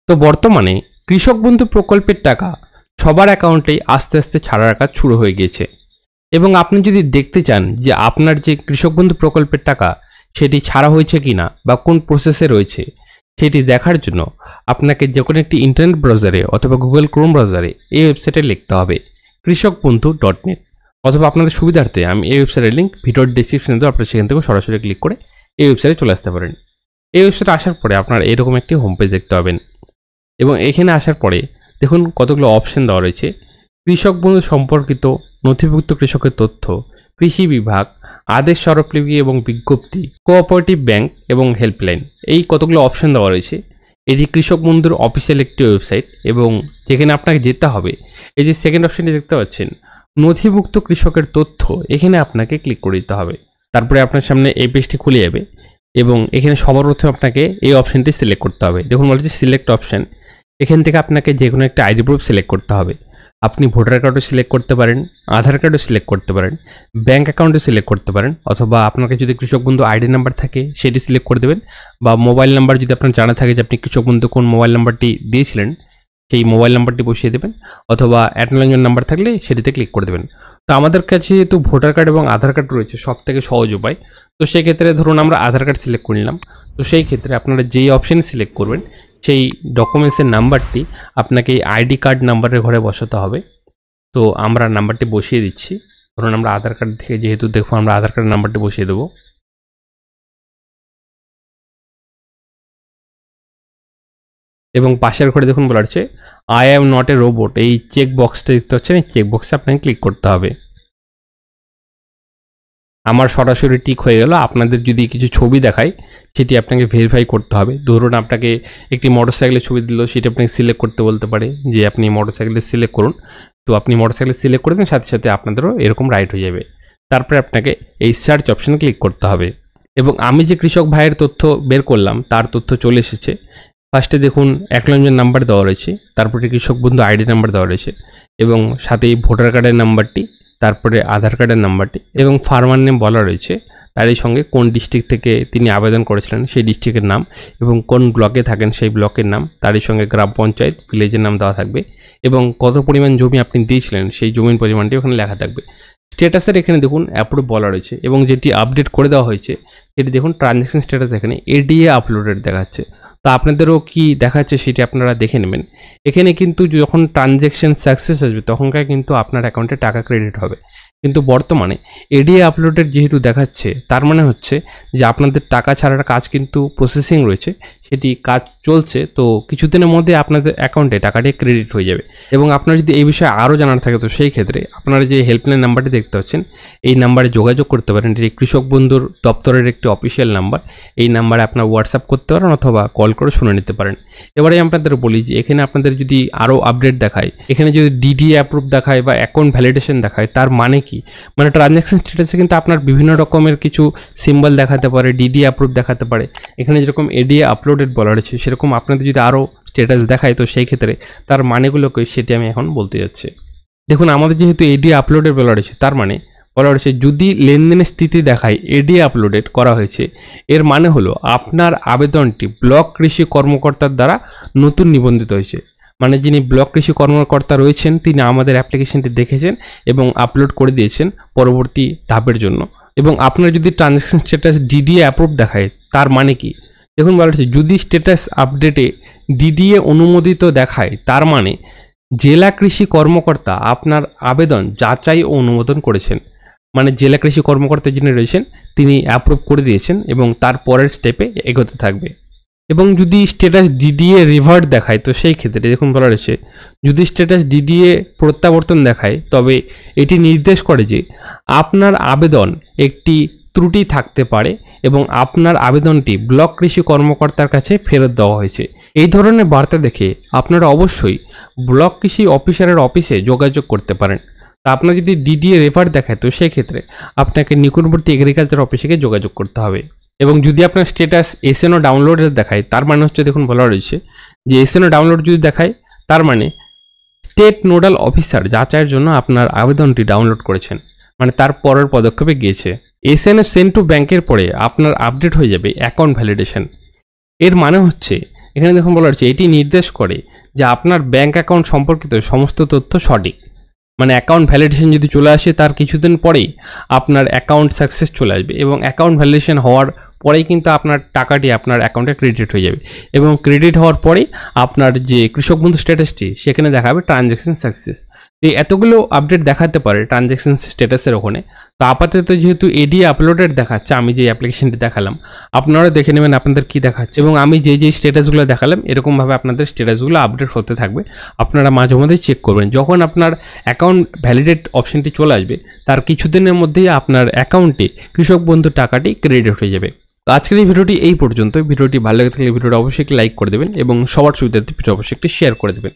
তো বর্তমানে কৃষক বন্ধু প্রকল্পের টাকা সবার অ্যাকাউন্টেই আস্তে আস্তে ছাড়ার কাজ শুরু হয়ে গিয়েছে। এবং আপনি যদি দেখতে চান যে আপনার যে কৃষক বন্ধু প্রকল্পের টাকা সেটি ছাড়া হয়েছে কিনা বা কোন প্রসেসে রয়েছে সেটি দেখার জন্য আপনাকে যে কোনো একটি ইন্টারনেট ব্রাউজারে অথবা গুগল ক্রোম ব্রাউজারে এই ওয়েবসাইটে লিখতে হবে কৃষকবন্ধু.net, অথবা আপনাদের সুবিধার্থে আমি এই ওয়েবসাইটের লিঙ্ক ভিডিওর ডেসক্রিপশনে দেবো, আপনারা সেখান থেকে সরাসরি ক্লিক করে এই ওয়েবসাইটে চলে আসতে পারেন। এই ওয়েবসাইটে আসার পরে আপনার এরকম একটি হোম পেজ দেখতে পাবেন এবং এখানে আসার পরে দেখুন কতগুলো অপশন দেওয়া রয়েছে। কৃষক বন্ধু সম্পর্কিত নথিভুক্ত কৃষকের তথ্য, কৃষি বিভাগ, আদেশ স্মারকলিপি এবং বিজ্ঞপ্তি, কোঅপারেটিভ ব্যাংক এবং হেল্পলাইন, এই কতগুলো অপশন দেওয়া রয়েছে। এটি কৃষক বন্ধুর অফিসিয়াল একটি ওয়েবসাইট এবং যেখানে আপনাকে যেতে হবে, এই যে সেকেন্ড অপশনটি দেখতে পাচ্ছেন নথিভুক্ত কৃষকের তথ্য, এখানে আপনাকে ক্লিক করে দিতে হবে। তারপরে আপনার সামনে এই পেজটি খুলে যাবে এবং এখানে সবার প্রথমে আপনাকে এই অপশনটি সিলেক্ট করতে হবে। দেখুন বলেছে সিলেক্ট অপশন, এখান থেকে আপনাকে যে কোনো একটা আইডি প্রুফ সিলেক্ট করতে হবে। আপনি ভোটার কার্ডও সিলেক্ট করতে পারেন, আধার কার্ডও সিলেক্ট করতে পারেন, ব্যাঙ্ক অ্যাকাউন্টও সিলেক্ট করতে পারেন, অথবা আপনার যদি কৃষক বন্ধু আইডি নাম্বার থাকে সেটি সিলেক্ট করে দেবেন, বা মোবাইল নাম্বার যদি আপনার জানা থাকে যে আপনি কৃষক বন্ধু কোন মোবাইল নাম্বারটি দিয়েছিলেন সেই মোবাইল নাম্বারটি বসিয়ে দেবেন, অথবা অ্যাকনোলেজমেন্ট নাম্বার থাকলে সেটিতে ক্লিক করে দেবেন। তো আমাদের কাছে যেহেতু ভোটার কার্ড এবং আধার কার্ড রয়েছে সব থেকে সহজ উপায়, তো সেই ক্ষেত্রে ধরুন আমরা আধার কার্ড সিলেক্ট করে নিলাম। তো সেই ক্ষেত্রে আপনারা যেই অপশান সিলেক্ট করবেন সেই ডকুমেন্টসের নাম্বারটি আপনাকে এই আইডি কার্ড নাম্বারের ঘরে বসাতে হবে। তো আমরা নাম্বারটি বসিয়ে দিচ্ছি। ধরুন আমরা আধার কার্ড থেকে যেহেতু দেখুন আমরা আধার কার্ডের নাম্বারটি বসিয়ে দেবো। এবং পাশের ঘরে দেখুন বলা হচ্ছে I am not a robot, এই চেক বক্সটা দেখতে পাচ্ছেন, এই চেক বক্সে আপনাকে ক্লিক করতে হবে। আমার সরাসরি টিক হয়ে গেল। আপনাদের যদি কিছু ছবি দেখায় সেটি আপনাকে ভেরিফাই করতে হবে। ধরুন আপনাকে একটি মোটরসাইকেলের ছবি দিল, সেটি আপনাকে সিলেক্ট করতে বলতে পারে যে আপনি মোটরসাইকেলের সিলেক্ট করুন। তো আপনি মোটরসাইকেল সিলেক্ট করে দেন, সাথে সাথে আপনাদেরও এরকম রাইট হয়ে যাবে। তারপরে আপনাকে এই সার্চ অপশানে ক্লিক করতে হবে এবং আমি যে কৃষক ভাইয়ের তথ্য বের করলাম তার তথ্য চলে এসেছে। ফার্স্টে দেখুন অ্যাকনোলেজমেন্ট নাম্বার দেওয়া রয়েছে, তারপরে কৃষক বন্ধু আইডি নাম্বার দেওয়া রয়েছে এবং সাথেই ভোটার কার্ডের নাম্বারটি, তারপরে আধার কার্ডের নাম্বারটি এবং ফার্মার নেম বলা রয়েছে, তারই সঙ্গে কোন ডিস্ট্রিক্ট থেকে তিনি আবেদন করেছিলেন সেই ডিস্ট্রিক্টের নাম এবং কোন ব্লকে থাকেন সেই ব্লকের নাম, তারই সঙ্গে গ্রাম পঞ্চায়েত ভিলেজের নাম দেওয়া থাকবে এবং কত পরিমাণ জমি আপনি দিয়েছিলেন সেই জমির পরিমাণটি ওখানে লেখা থাকবে। স্ট্যাটাসের এখানে দেখুন অ্যাপ্রুভ বলা রয়েছে এবং যেটি আপডেট করে দেওয়া হয়েছে সেটি দেখুন ট্রানজ্যাকশন স্ট্যাটাস এখানে এডিএ আপলোডেড দেখাচ্ছে। তো আপনাদেরও কি দেখাচ্ছে সেটি আপনারা দেখে নেবেন। এখানে কিন্তু যখন ট্রানজ্যাকশন সাকসেস আসবে তখনকার কিন্তু আপনার অ্যাকাউন্টে টাকা ক্রেডিট হবে, কিন্তু বর্তমানে এডিএ আপলোডেড যেহেতু দেখাচ্ছে তার মানে হচ্ছে যে আপনাদের টাকা ছাড়ার কাজ কিন্তু প্রসেসিং রয়েছে, সেটি কাজ চলছে। তো কিছুদিনের মধ্যে আপনাদের অ্যাকাউন্টে টাকাটি ক্রেডিট হয়ে যাবে। এবং আপনার যদি এই বিষয়ে আরও জানার থাকে তো সেই ক্ষেত্রে আপনারা যে হেল্পলাইন নাম্বারটি দেখতে পাচ্ছেন এই নাম্বারে যোগাযোগ করতে পারেন। এটি কৃষক বন্ধুর দপ্তরের একটি অফিসিয়াল নাম্বার। এই নাম্বারে আপনার হোয়াটসঅ্যাপ করতে পারেন অথবা কল করে শুনে নিতে পারেন। এবারে আপনাদের বলি যে এখানে আপনাদের যদি আরও আপডেট দেখায়, এখানে যদি ডিডিএ অ্যাপ্রুভ দেখায় বা অ্যাকাউন্ট ভ্যালিডেশন দেখায়, তার মানে কি, মানে ট্রানজ্যাকশন স্ট্যাটাসে কিন্তু আপনার বিভিন্ন রকমের কিছু সিম্বল দেখাতে পারে, ডিডিএ অ্যাপ্রুভ দেখাতে পারে। এখানে যেরকম এডিএ আপলোডেড বলা রয়েছে সেরকম আপনাদের যদি আরও স্ট্যাটাস দেখায় তো সেই ক্ষেত্রে তার মানেগুলোকে সেটি আমি এখন বলতে যাচ্ছি। দেখুন আমাদের যেহেতু এডিএ আপলোডেড বলা রয়েছে তার মানে বলা রয়েছে যদি লেনদেনের স্থিতি দেখায় এডিএ আপলোডেড করা হয়েছে, এর মানে হলো আপনার আবেদনটি ব্লক কৃষি কর্মকর্তার দ্বারা নতুন নিবন্ধিত হয়েছে। মানে যিনি ব্লক কৃষি কর্মকর্তা রয়েছেন তিনি আমাদের অ্যাপ্লিকেশনটি দেখেছেন এবং আপলোড করে দিয়েছেন পরবর্তী ধাপের জন্য। এবং আপনার যদি ট্রানজ্যাকশন স্ট্যাটাস ডিডিএ অ্যাপ্রুভ দেখায় তার মানে কি, দেখুন বলা হচ্ছে যদি স্ট্যাটাস আপডেটে ডিডিএ অনুমোদিত দেখায় তার মানে জেলা কৃষি কর্মকর্তা আপনার আবেদন যাচাই ও অনুমোদন করেছেন। মানে জেলা কৃষি কর্মকর্তা যিনি রয়েছেন তিনি অ্যাপ্রুভ করে দিয়েছেন এবং তার পরের স্টেপে এগোতে থাকবে। এবং যদি স্ট্যাটাস ডিডিএ রিভার্ট দেখায় তো সেই ক্ষেত্রে দেখুন বলা রয়েছে যদি স্ট্যাটাস ডিডিএ প্রত্যাবর্তন দেখায় তবে এটি নির্দেশ করে যে আপনার আবেদন একটি ত্রুটি থাকতে পারে এবং আপনার আবেদনটি ব্লক কৃষি কর্মকর্তার কাছে ফেরত দেওয়া হয়েছে। এই ধরনের বার্তা দেখে আপনারা অবশ্যই ব্লক কৃষি অফিসারের অফিসে যোগাযোগ করতে পারেন। তা আপনার যদি ডিডিএ রেফার দেখায় তো সেই ক্ষেত্রে আপনাকে নিকটবর্তী এগ্রিকালচার অফিসে যোগাযোগ করতে হবে। এবং যদি আপনার স্ট্যাটাস এসএনও ডাউনলোডের দেখায় তার মানে হচ্ছে দেখুন বলা রয়েছে যে এসএনও ডাউনলোড যদি দেখায় তার মানে স্টেট নোডাল অফিসার যাচাইয়ের জন্য আপনার আবেদনটি ডাউনলোড করেছেন, মানে তার পরের পদক্ষেপে গিয়েছে। এসএনও সেন্ড টু ব্যাংকের পরে আপনার আপডেট হয়ে যাবে অ্যাকাউন্ট ভ্যালিডেশন। এর মানে হচ্ছে এখানে দেখুন বলা হচ্ছে এটি নির্দেশ করে যে আপনার ব্যাংক অ্যাকাউন্ট সম্পর্কিত সমস্ত তথ্য সঠিক। মানে অ্যাকাউন্ট ভ্যালিডেশন যদি চলে আসে তার কিছুদিন পরেই আপনার অ্যাকাউন্ট সাকসেস চলে আসবে এবং অ্যাকাউন্ট ভ্যালিডেশন হওয়ার পরেই কিন্তু আপনার টাকাটি আপনার অ্যাকাউন্টে ক্রেডিট হয়ে যাবে এবং ক্রেডিট হওয়ার পরেই আপনার যে কৃষক বন্ধু স্ট্যাটাসটি সেখানে দেখাবে ট্রানজ্যাকশন সাকসেস। এই এতগুলো আপডেট দেখাতে পারে ট্রানজ্যাকশন স্ট্যাটাসের ওখানে। তো আপাতত যেহেতু এডি আপলোডেড দেখাচ্ছে, আমি যে অ্যাপ্লিকেশনটি দেখালাম আপনারা দেখে নেবেন আপনাদের কী দেখাচ্ছে, এবং আমি যেই স্ট্যাটাসগুলো দেখালাম এরকমভাবে আপনাদের স্ট্যাটাসগুলো আপডেট হতে থাকবে। আপনারা মাঝে মধ্যে চেক করবেন, যখন আপনার অ্যাকাউন্ট ভ্যালিডেট অপশনটি চলে আসবে তার কিছুদিনের মধ্যেই আপনার অ্যাকাউন্টে কৃষক বন্ধু টাকাটি ক্রেডিট হয়ে যাবে। তো আজকের এই ভিডিওটি এই পর্যন্ত। ভিডিওটি ভালো লেগে থাকলে ভিডিওটা অবশ্যই লাইক করে দেবেন এবং সবার সুবিধার্থে ভিডিও অবশ্যই একটি শেয়ার করে দেবেন।